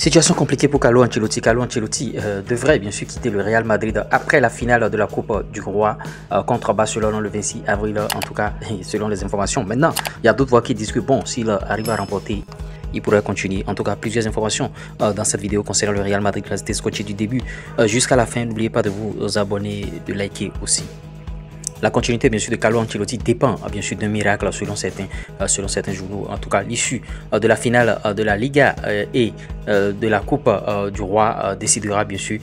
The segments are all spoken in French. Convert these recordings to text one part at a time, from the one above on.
Situation compliquée pour Carlo Ancelotti. Carlo Ancelotti devrait bien sûr quitter le Real Madrid après la finale de la Coupe du Roi contre Barcelone le 26 avril, en tout cas selon les informations. Maintenant, il y a d'autres voix qui disent que bon, s'il arrive à remporter, il pourrait continuer. En tout cas, plusieurs informations dans cette vidéo concernant le Real Madrid. Restez scotché du début jusqu'à la fin. N'oubliez pas de vous abonner, de liker aussi. La continuité bien sûr de Carlo Ancelotti dépend bien sûr d'un miracle selon certains journaux. En tout cas, l'issue de la finale de la Liga et de la Coupe du Roi décidera bien sûr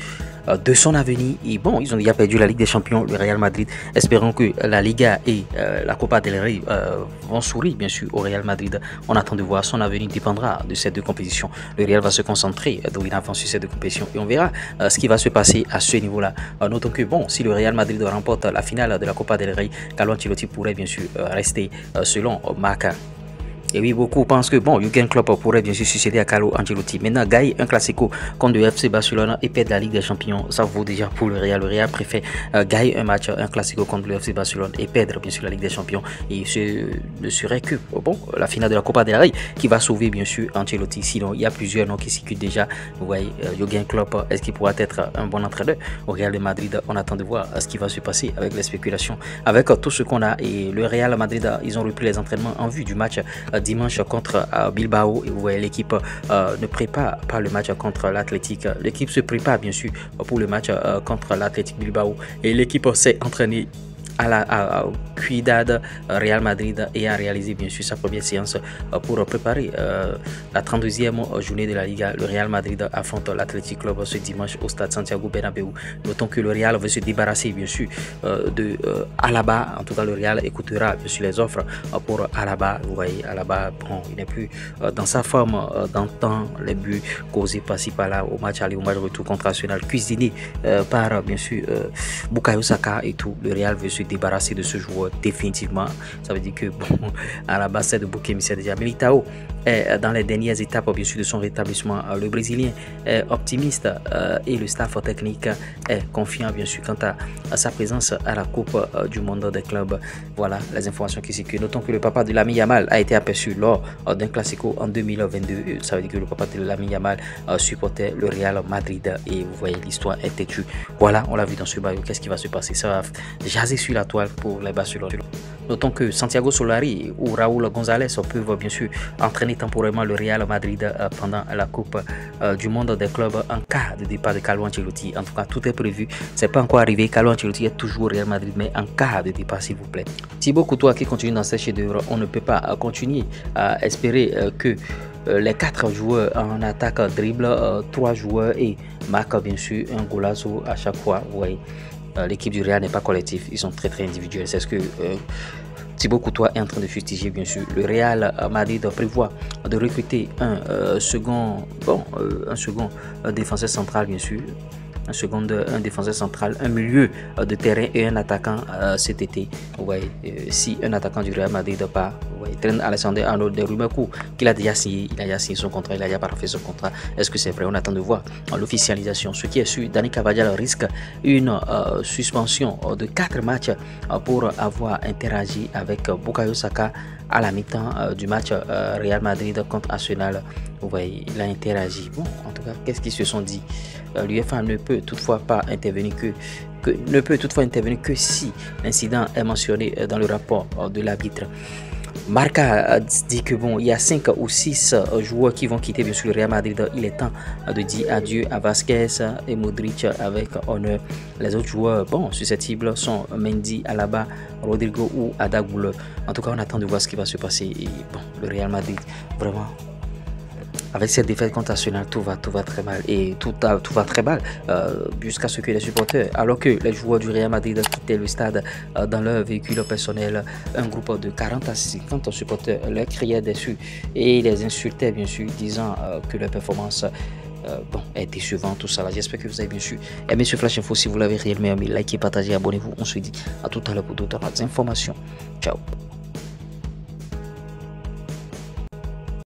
de son avenir. Et bon, ils ont déjà perdu la Ligue des Champions, le Real Madrid. Espérons que la Liga et la Copa del Rey vont sourire bien sûr au Real Madrid. On attend de voir, son avenir dépendra de ces deux compétitions. Le Real va se concentrer dorénavant sur ces deux compétitions et on verra ce qui va se passer à ce niveau-là. Notons que bon, si le Real Madrid remporte la finale de la Copa del Rey, Carlo Ancelotti pourrait bien sûr rester selon Marca. Et oui, beaucoup pensent que bon, Jürgen Klopp pourrait bien sûr succéder à Carlo Ancelotti. Maintenant, gagner un classico contre le FC Barcelone et perdre la Ligue des Champions, ça vaut déjà pour le Real. Le Real préfère gagner un classico contre le FC Barcelone et perdre bien sûr la Ligue des Champions. Et ce ne serait que bon, la finale de la Copa del Rey qui va sauver bien sûr Ancelotti. Sinon, il y a plusieurs noms qui circulent déjà. Vous voyez, Jürgen Klopp, est-ce qu'il pourra être un bon entraîneur au Real de Madrid? On attend de voir ce qui va se passer avec les spéculations. Avec tout ce qu'on a et le Real Madrid, ils ont repris les entraînements en vue du match dimanche contre Bilbao. Et vous voyez, l'équipe ne prépare pas le match contre l'Athletic. L'équipe se prépare bien sûr pour le match contre l'Athletic Bilbao et l'équipe s'est entraînée à Ciudad Real Madrid et a réalisé bien sûr sa première séance pour préparer la 32e journée de la Liga. Le Real Madrid affronte l'Athletic Club ce dimanche au stade Santiago Bernabéu. Notons que le Real veut se débarrasser bien sûr de Alaba. En tout cas, le Real écoutera bien sûr les offres pour Alaba. Vous voyez, Alaba, bon, il n'est plus dans sa forme d'antan. Les buts causés par-ci par-là au match aller, au match retour contre Arsenal, cuisinés par bien sûr Bukayo Saka et tout. Le Real veut se débarrasser de ce joueur définitivement. Ça veut dire que bon, à la base de Bouquet Missia déjà. Militao est dans les dernières étapes bien sûr de son rétablissement. Le Brésilien est optimiste et le staff technique est confiant bien sûr quant à sa présence à la Coupe du Monde des clubs. Voilà les informations qui circulent. Notons que le papa de Lamine Yamal a été aperçu lors d'un classico en 2022. Ça veut dire que le papa de Lamine Yamal supportait le Real Madrid et vous voyez, l'histoire est têtue. Voilà, on l'a vu dans ce bail. Qu'est-ce qui va se passer? Ça va jaser sur la toile pour les Barcelone. Notons que Santiago Solari ou Raúl González peuvent bien sûr entraîner temporairement le Real Madrid pendant la Coupe du Monde des clubs en cas de départ de Carlo Ancelotti. En tout cas, tout est prévu. C'est pas encore arrivé. Carlo Ancelotti est toujours au Real Madrid, mais en cas de départ, s'il vous plaît. Thibaut Courtois qui continue dans cette chef-d'œuvre, on ne peut pas continuer à espérer que les 4 joueurs en attaque dribble 3 joueurs et marquent bien sûr un golazo à chaque fois. Vous voyez, l'équipe du Real n'est pas collective, ils sont très individuels. C'est ce que Thibaut Courtois est en train de fustiger bien sûr. Le Real Madrid prévoit de recruter un second défenseur central bien sûr. Un défenseur central, un milieu de terrain et un attaquant cet été. Vous voyez, si un attaquant du Real Madrid part, vous voyez, Trent Alexander-Arnold, des rumeurs qu'il a déjà signé, son contrat, il a déjà parfait son contrat. Est-ce que c'est vrai? On attend de voir l'officialisation. Ce qui est sûr, Dani Carvajal risque une suspension de 4 matchs pour avoir interagi avec Bukayo Saka à la mi-temps du match Real Madrid contre Arsenal. Vous voyez, il a interagi. Bon, en tout cas, qu'est-ce qu'ils se sont dit? L'UEFA ne peut toutefois intervenir que si l'incident est mentionné dans le rapport de l'arbitre. Marca dit que bon, il y a 5 ou 6 joueurs qui vont quitter bien sûr le Real Madrid. Il est temps de dire adieu à Vasquez et Modric avec honneur. Les autres joueurs bon susceptibles sont Mendy, Alaba, Rodrigo ou Adagoul. En tout cas, on attend de voir ce qui va se passer. Et bon, le Real Madrid vraiment, avec cette défaite contre Arsenal, tout va très mal et tout va très mal jusqu'à ce que les supporters, alors que les joueurs du Real Madrid quittaient le stade dans leur véhicule personnel, un groupe de 40 à 50 supporters leur criaient dessus et les insultaient bien sûr, disant que leur performance est décevante, tout ça là. J'espère que vous avez bien sûr aimé ce Flash Info. Si vous l'avez réellement aimé, likez, partagez, abonnez-vous. On se dit à tout à l'heure pour d'autres informations. Ciao.